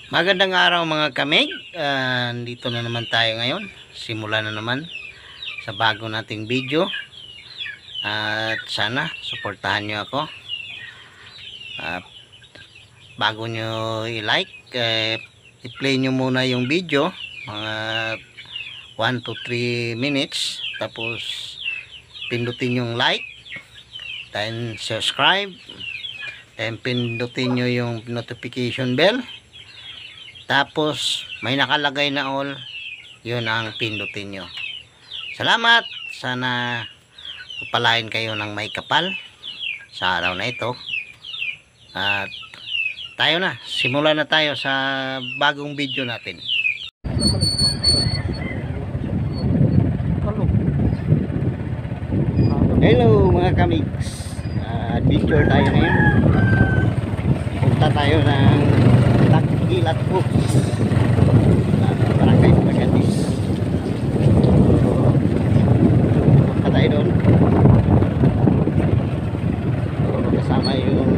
Magandang araw mga kamig. Dito na naman tayo ngayon. Simula na naman sa bago nating video. At sana suportahan nyo ako. Bago nyo i-like, i-play nyo muna yung video. Mga 1 to 3 minutes. Tapos pindutin yung like. Then subscribe. Then pindutin nyo yung notification bell. Tapos may nakalagay na all, yun ang pindutin nyo. Salamat. Sana palain kayo ng may kapal sa araw na ito. At tayo na, simulan na tayo sa bagong video natin. Hello mga kamigs. Adventure tayo ngayon. Punta tayo ng Tagbilat Falls, Barangay Magatis. Punta tayo doon. Kasama yung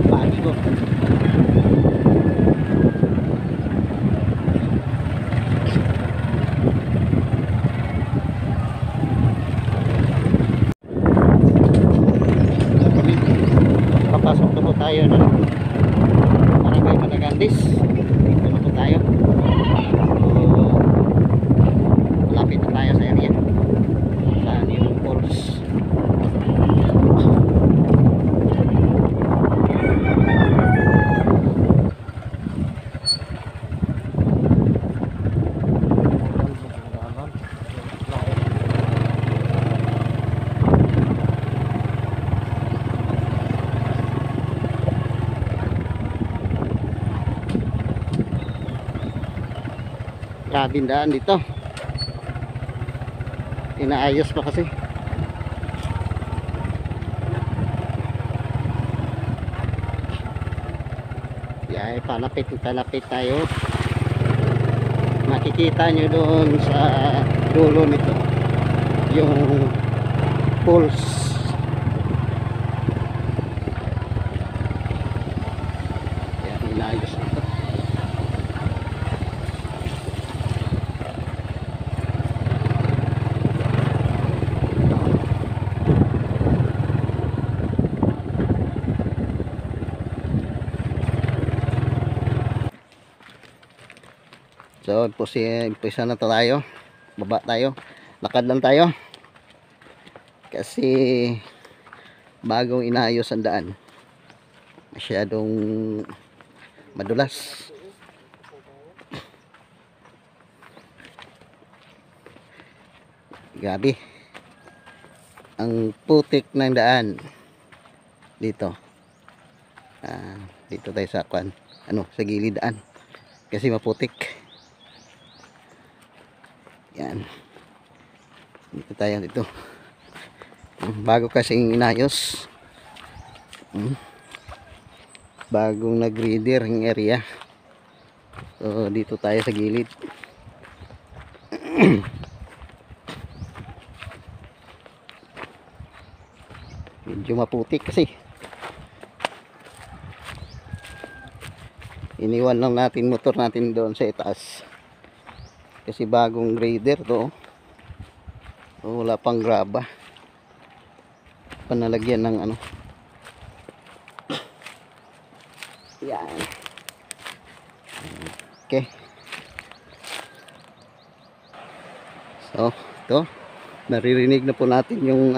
pagi ko. Papasok na po tayo ng Barangay Magatis. Dito na po tayo. Malapit na tayo sa area. Saan yung falls. Grabing daan dito. Inaayos pa kasi. Yan, palapit tayo. Makikita nyo doon sa dulo nito yung falls. Yan, inaayos nito. So, impisa na tayo. Baba tayo. Lakad lang tayo. Kasi bagong inayos ang daan. Masyadong madulas. Grabe. Ang putik ng daan. Dito. Dito tayo sa sa gilid daan. Kasi maputik. Yan. Dito tayo dito. Bago kasing inayos. Bagong nag-reader ng area. So dito tayo sa gilid. Medyo maputik kasi. Iniwan lang natin motor natin doon sa itaas. Kasi bagong grader to. Wala pang graba. Panalagyan ng Yan. Okay. So, ito. Naririnig na po natin yung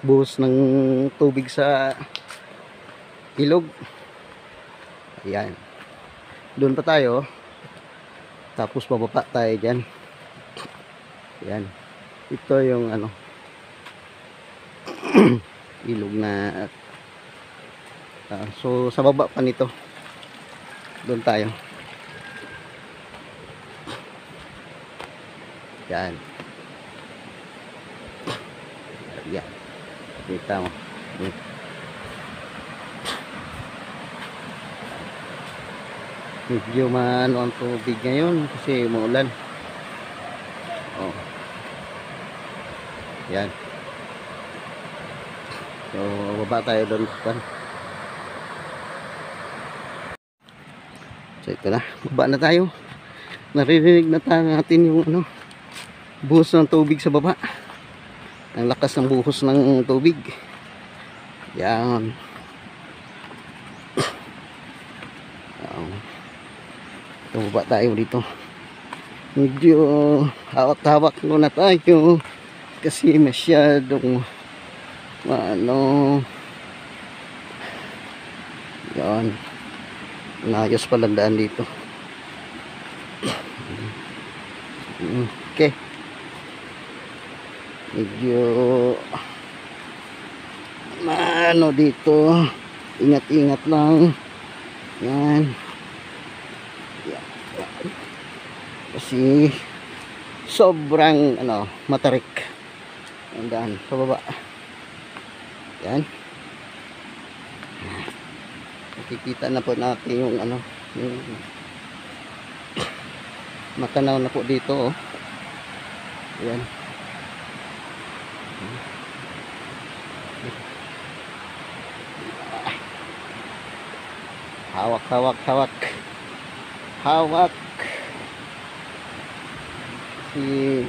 buhos ng tubig sa ilog. Ayan. Doon pa tayo. Tapos bababa tayo dyan. Yan. Ito yung ilog na so sa baba pa nito. Doon tayo. Yan. Yan. Kita mo. Medyo maano ang tubig ngayon kasi maulan. Yan. So baba tayo doon. So ito na, baba na tayo. Naririnig na natin yung ano, buhos ng tubig sa baba. Ang lakas ng buhos ng tubig. Yan. Baba tayo dito. Medyo hawak-hawak muna tayo kasi masyadong ano, yan, naayos palang daan dito. Okay, medyo ano dito, ingat-ingat lang yan. Kasi sobrang ano, matarik ang daan sa baba. Yan, nakikita na po natin yung ano, yung matanaw na po dito, oh. Yan. Hawak, hawak, hawak. Hawak. Si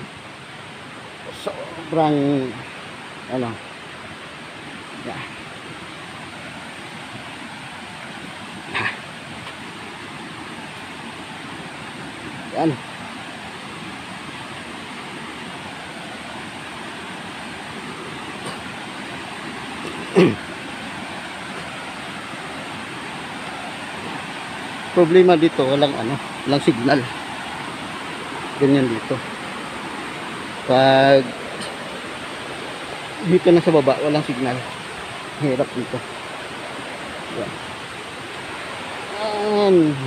sobrang ano, yan. Yan. Problema dito, walang ano, walang signal. Ganyan dito. Pag dito na sa baba, walang signal. Hirap dito. Yan.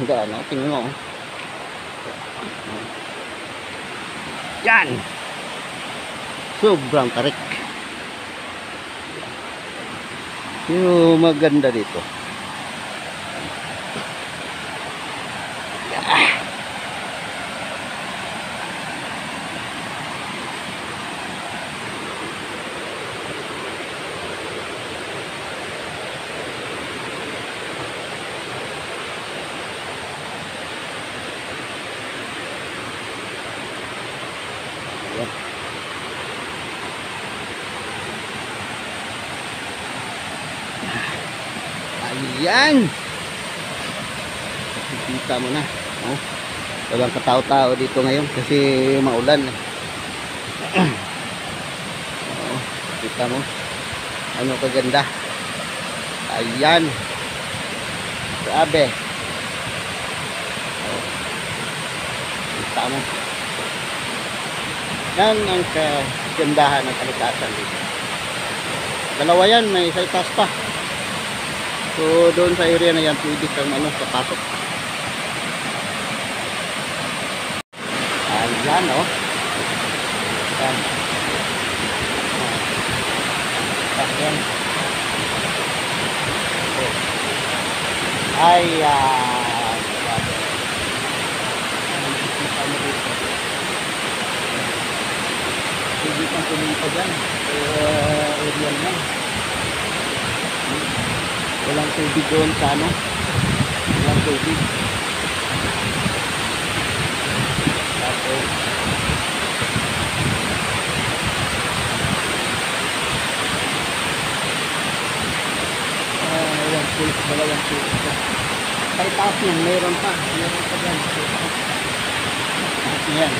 Gaan, tingnan mo. Yan. Sobrang tarik. Yung maganda dito. Ayan. Kita mo na. Oh. Walang katao-tao dito ngayon kasi maulan. Oh, kita mo. Ano kaganda. Ayan. Grabe. Oh. Kita mo. Yan ang kagandahan ng kalikasan dito. Dalawa yan, may isa itaas pa. So doon sa area na yan pwede kang ano, papasok. Ayan, oh. Ayan. Ayan. Ayan. Pwede kang tumingin pa dyan. Area na. Walang tubig doon sa ano, walang tubig. Tapos walang tubig, walang tubig. Kahit taas yan, meron pa dyan. Taas yan.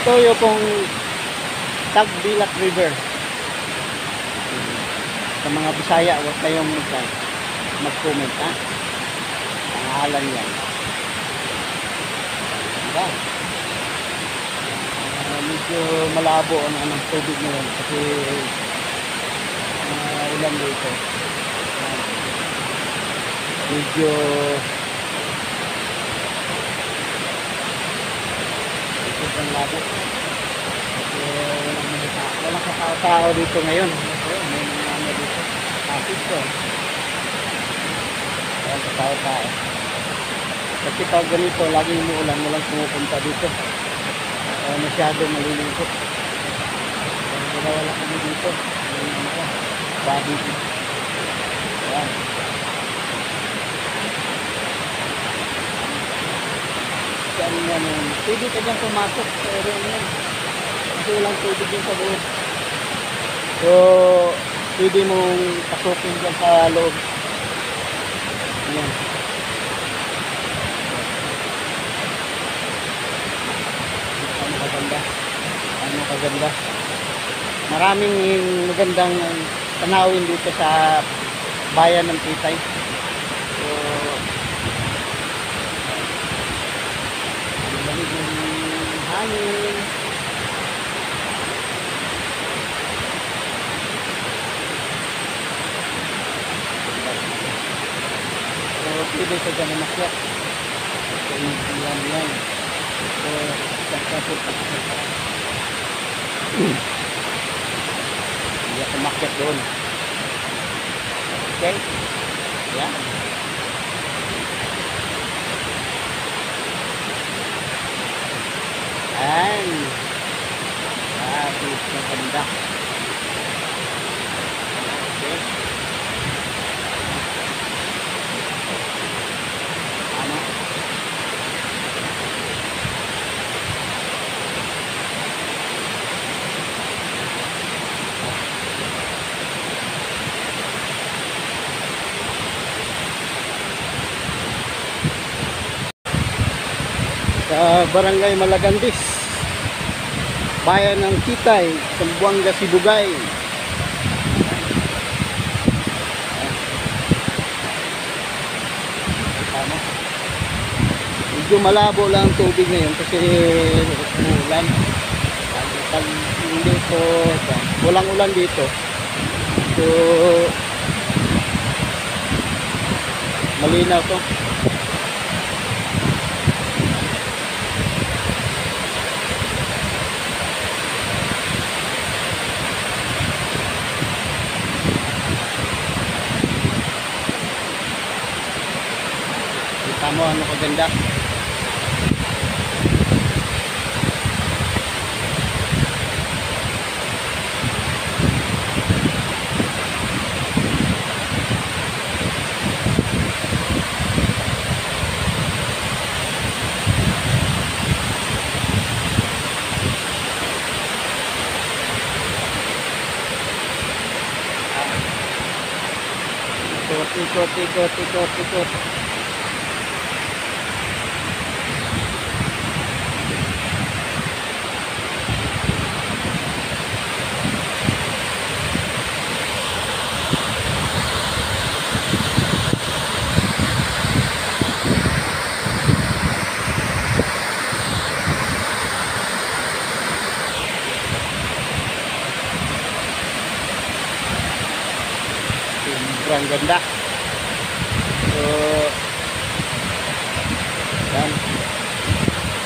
Ito yung pong Tagbilac River. Sa mga Bisaya, huwag kayong mag-comment, ha? Pangalan yan. Diba? Medyo malabo ang tubig ngayon kasi ulan dito. Medyo ang labo. Kasi walang katao-tao dito ngayon. May mga ano dito. Kapit ko. Walang katao-tao. Kasi pag ganito, laging umuulan, walang pumupunta dito. Masyado malilingkot. wala kami dito. Yung ano ko, body. Ayan. Diyan yan yun. Pwede ka dyan pumasok sa area yan. Kasi walang tubig din sa loob. So, pwede mong pasukin dyan sa loob. Ayan. Ano kaganda? Ano kaganda? Maraming magandang tanawin dito sa bayan ng Kitay. So, ang lamig ng hangin. So, pwede sa dyan na masyat. So, yan. So, kapit hindi ako makyat doon. Okay? Yan. Yan. Ito na ganda. Okay. Ano? Sa Barangay Malagandis, bayan ng Kitay, Zamboanga, Sibugay. Medyo malabo lang ang tubig ngayon kasi ulan. Pag hindi po, walang ulan dito. So, malinaw to. Kita mo ano kaganda. Ikot. Sobrang ganda. So, yan.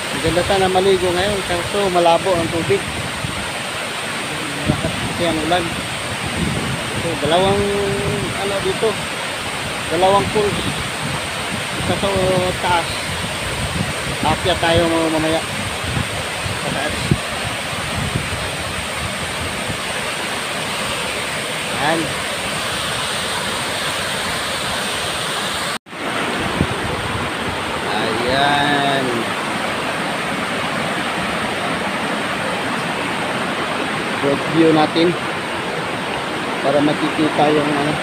Ang ganda sana maligo ngayon kaso malabo ang tubig. Malakas kasi ang ulan. So, dalawang ano dito, dalawang pools. Isa sa taas. Akyat tayo mamaya sa taas. Yan. Ayan. Broad view natin para makikita yung ano.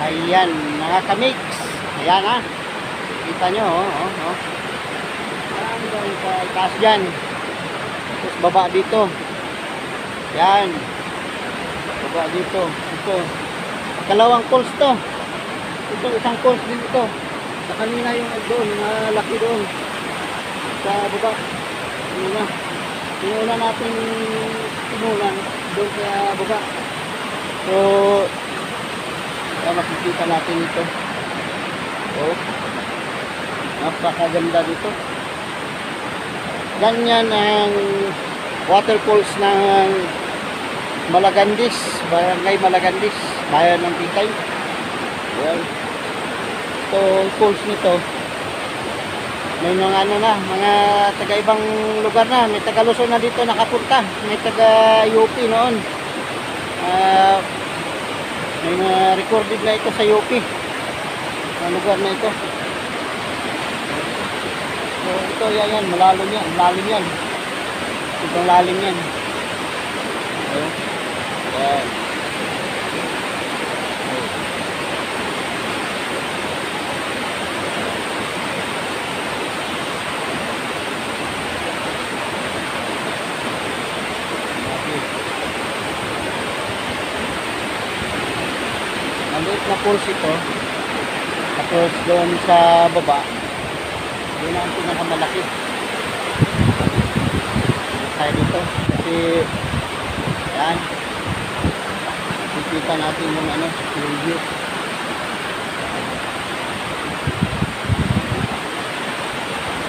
Ayan, mga kamix. Ayan ha. Kita nyo, oh. Hanggang sa taas dyan. Tapos baba dito. Yan. Baba dito. Ito. Kalawang calls to. Ito, isang calls din ito. Sa kanina yung doon, yung laki doon. Sa baba. Yung una natin tinulan doon sa baba. So, makikita natin ito. Oh. Napakaganda dito. Ganyan ang waterfalls ng Malagandis, Barangay Malagandis, bayan ng Titay. Ayan. Ito, falls nito. May mga ano na, mga taga-ibang lugar na. May taga Luzon na dito nakapunta. May taga UP noon. May mga recorded na ito sa UP. Ang lugar na ito. So ito yan, malalim yan. Malalim yan. Itong lalim yan. Ayan. Ayan. Maliit na pulse ito. Tapos doon sa baba, yun ang pinakamalaki. Tayo dito. Kasi, yan. Nakikita natin yung ano, yung view.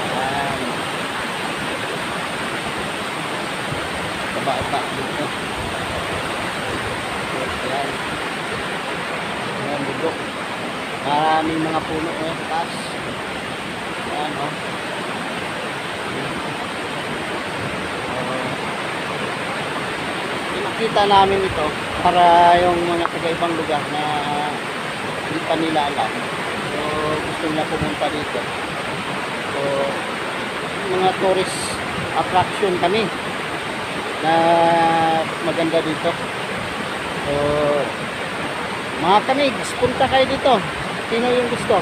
Yan. Baba dito. Yan. Yan, bundok. Maraming mga puno sa taas. Yan, oh. Pinakita namin ito para yung mga taga-ibang lugar na hindi pa nila alam. So, gusto nila pumunta dito. So, mga tourist attraction kami na maganda dito. So, mga kamigs, punta kayo dito. Sino yung gusto?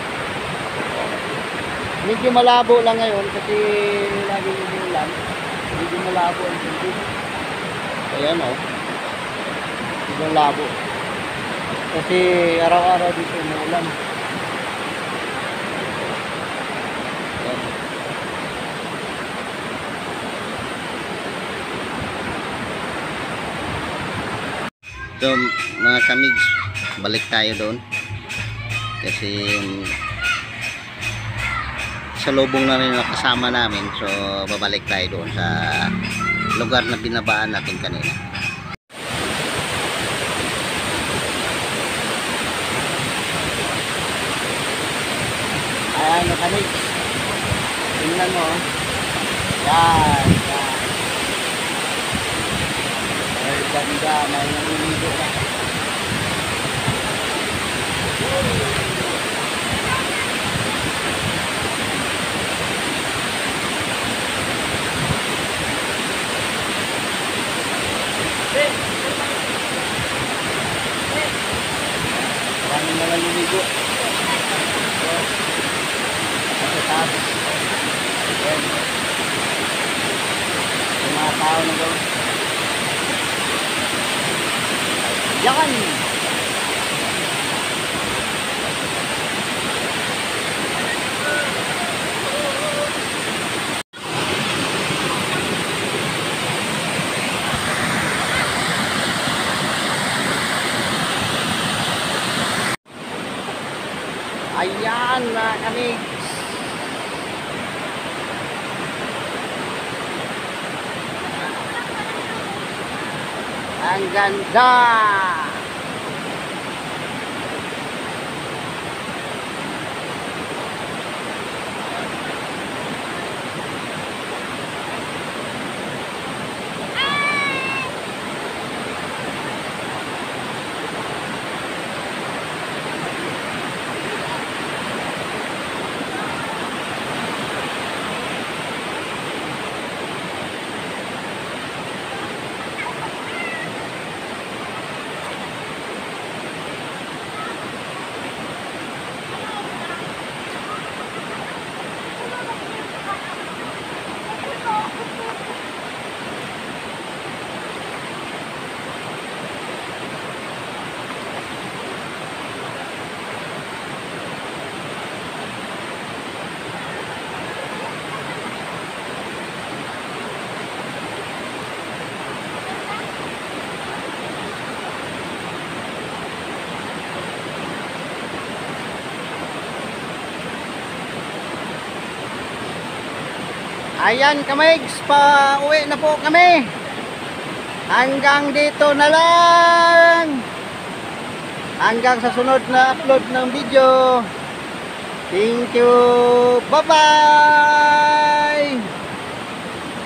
Medyo malabo lang ngayon kasi lagi yung ulan. Medyo malabo ang tubig. Ayan o. Medyo labo. Kasi araw-araw dito umuulan. Ayan. So mga kamigs, balik tayo doon kasi sa lubong na rin nakasama namin, so babalik tayo doon sa lugar na binabaan natin kanina. Ayan, mechanics. Tingnan mo. Yan, yan. Ay, ganda. May naliligo na. Maraming naliligo. Sa taas. Ayan. Yung mga tao na doon. Yan! Ayan na kami. Ang ganda. Ayan kamigs, pa uwi na po kami. Hanggang dito na lang. Hanggang sa sunod na upload ng video. Thank you. Bye-bye.